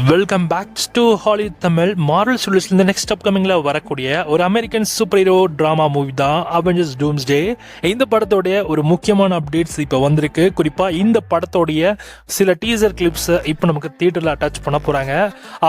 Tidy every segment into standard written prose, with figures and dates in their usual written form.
Welcome back to Hollywood Tamil. Marvel ஸ்டுடியோஸ்ல next அப்கமிங்ல வரக்கூடிய ஒரு American super hero drama movie தான் அவெஞ்சர்ஸ் டூம்ஸ்டே. இந்த படத்தோடைய ஒரு முக்கியமான அப்டேட்ஸ் இப்போ வந்திருக்கு. குறிப்பாக இந்த படத்தோடைய சில டீசர் கிளிப்ஸ் இப்போ நமக்கு தியேட்டரில் அட்டாச் பண்ண போகிறாங்க.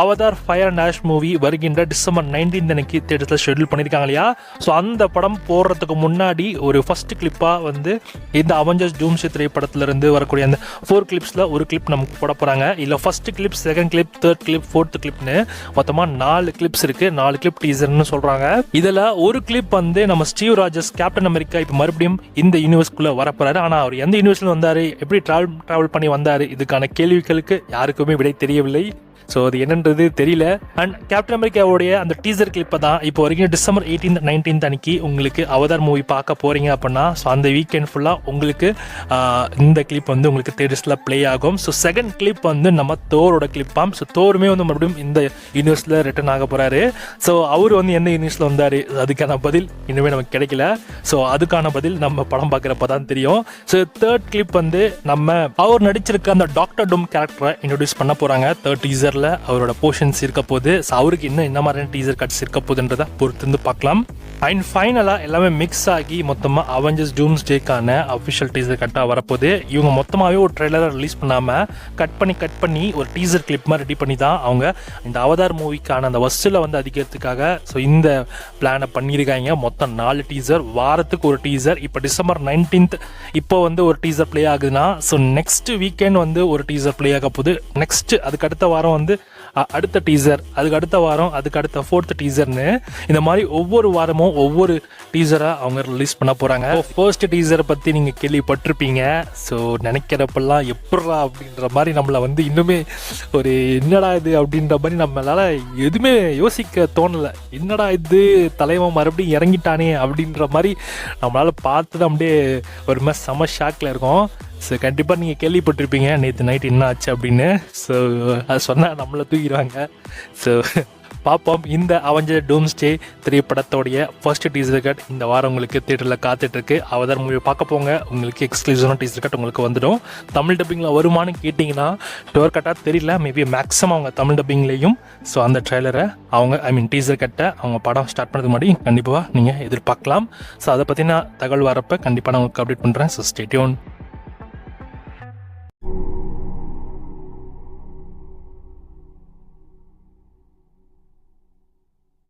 Avatar fire and ash movie வருகின்ற டிசம்பர் 19 அன்னைக்கு தியேட்டரில் ஷெட்யூல் பண்ணியிருக்காங்க இல்லையா. ஸோ அந்த படம் போடுறதுக்கு முன்னாடி ஒரு ஃபர்ஸ்ட் கிளிப்பாக வந்து இந்த அவெஞ்சர்ஸ் டூம்ஸ்டே திரைப்படத்திலிருந்து வரக்கூடிய அந்த 4 கிளிப்ஸில் ஒரு கிளிப் நமக்கு போட போகிறாங்க. இல்லை first clip, second clip, third clip, fourth கிளிப்னு மொத்தமா 4 கிளிப்ஸ் இருக்கு. 4 கிளிப் டீசர்னு சொல்றாங்க. இதுல ஒரு கிளிப் வந்து நம்ம ஸ்டீவ் ராஜர்ஸ் கேப்டன் அமெரிக்கா இப்ப மறுபடியும் இந்த யூனிவர்ஸ்குள்ள வரப்போறாரு. ஆனா அவர் எந்த யூனிவர்ஸ்ல வந்தாரு, எப்படி டிராவல் பண்ணி வந்தாரு, இதுக்கான கேள்விகளுக்கு யாருக்குமே விடை தெரியவில்லை. ஸோ அது என்னன்றது தெரியல. அண்ட் கேப்டன் அமெரிக்காவுடைய அந்த டீசர் கிளிப்பை தான் இப்போ வரைக்கும் டிசம்பர் 18, 19 அன்னைக்கு உங்களுக்கு அவதார் மூவி பார்க்க போறீங்க அப்படின்னா, ஸோ அந்த வீக்கெண்ட் ஃபுல்லாக உங்களுக்கு இந்த கிளிப் வந்து உங்களுக்கு தேட்டர்ஸில் ப்ளே ஆகும். ஸோ செகண்ட் கிளிப் வந்து நம்ம தோரோட கிளிப்பாம். ஸோ தோருமே வந்து மறுபடியும் இந்த யூனிவர்ஸில் ரிட்டர்ன் ஆக போறாரு. ஸோ அவர் வந்து எந்த யூனிவர்ஸில் வந்தார், அதுக்கான பதில் இன்னுமே நமக்கு கிடைக்கல. ஸோ அதுக்கான பதில் நம்ம படம் பார்க்குறப்ப தான் தெரியும். ஸோ தேர்ட் கிளிப் வந்து நம்ம அவர் நடிச்சிருக்க அந்த டாக்டர் டூம் கேரக்டரை இன்ட்ரோடியூஸ் பண்ண போறாங்க. தேர்ட் டீசர் அவரோட போர்ஷன்ஸ் இருக்க போது. அவருக்கு இன்னும் என்ன மாதிரியான டீசர் கட்ஸ் இருக்க போகுதுன்றதை பொறுத்து பார்க்கலாம். அண்ட் ஃபைனலாக எல்லாமே மிக்ஸ் ஆகி மொத்தமாக அவெஞ்சர்ஸ் டூம்ஸ்டேக்கான அஃபிஷியல் டீசர் கட்டாக வரப்போகுது. இவங்க மொத்தமாகவே ஒரு ட்ரெய்லரை ரிலீஸ் பண்ணாமல் கட் பண்ணி ஒரு டீசர் கிளிப் மாதிரி ரெடி பண்ணி தான் அவங்க இந்த அவதார் மூவிக்கான அந்த வசூலை வந்து அதிகரிக்கிறதுக்காக ஸோ இந்த பிளானை பண்ணியிருக்காங்க. மொத்தம் 4 டீசர், வாரத்துக்கு ஒரு டீசர். இப்போ டிசம்பர் 19 இப்போ வந்து ஒரு டீசர் ப்ளே ஆகுதுன்னா, ஸோ நெக்ஸ்ட் வீக்கெண்ட் வந்து ஒரு டீசர் ப்ளே ஆக போகுது. நெக்ஸ்ட் அதுக்கு அடுத்த வாரம் வந்து அடுத்த டீசர், அதுக்கு அடுத்த வாரம் அதுக்கு அடுத்த 4th டீசர்னு இந்த மாதிரி ஒவ்வொரு வாரமும் ஒவ்வொரு டீசரை அவங்க ரிலீஸ் பண்ண போகிறாங்க. ஃபர்ஸ்ட் டீசரை பற்றி நீங்கள் கேள்விப்பட்டிருப்பீங்க. ஸோ நினைக்கிறப்பெல்லாம் எப்படா அப்படின்ற மாதிரி நம்மளை வந்து இன்னுமே ஒரு என்னடா இது அப்படின்ற மாதிரி நம்மளால் எதுவுமே யோசிக்க தோணலை. என்னடா இது தலைவன் மறுபடியும் இறங்கிட்டானே அப்படின்ற மாதிரி நம்மளால் பார்த்து தான் அப்படியே ஒரு மாதிரி செம ஷாக்கில் இருக்கும். ஸோ கண்டிப்பாக நீங்கள் கேள்விப்பட்டிருப்பீங்க நேற்று நைட் என்ன ஆச்சு அப்படின்னு. ஸோ அது சொன்னால் நம்மளை தூக்கிடுவாங்க. ஸோ பார்ப்போம். இந்த அவெஞ்சர் டூம்ஸ்டே திரைப்படத்தோடைய ஃபர்ஸ்ட் டீசர் கட் இந்த வாரம் உங்களுக்கு தியேட்டரில் காத்துட்ருக்கு. அவதார் மூவி பார்க்க போங்க, உங்களுக்கு எக்ஸ்க்ளூசிவான டீசர் கட் உங்களுக்கு வந்துடும். தமிழ் டப்பிங்கில் வருமானு கேட்டிங்கன்னா டோர் கட்டாக தெரியல. மேபி மேக்ஸிமம் அவங்க தமிழ் டப்பிங்லேயும் ஸோ அந்த ட்ரெய்லரை அவங்க டீசர் கட்டை அவங்க படம் ஸ்டார்ட் பண்ணுறதுக்கு முன்னாடி கண்டிப்பாக நீங்கள் எதிர்பார்க்கலாம். ஸோ அதை பற்றின தகவல் வரப்போ கண்டிப்பாக நான் உங்களுக்கு அப்டேட் பண்ணுறேன். So stay tune.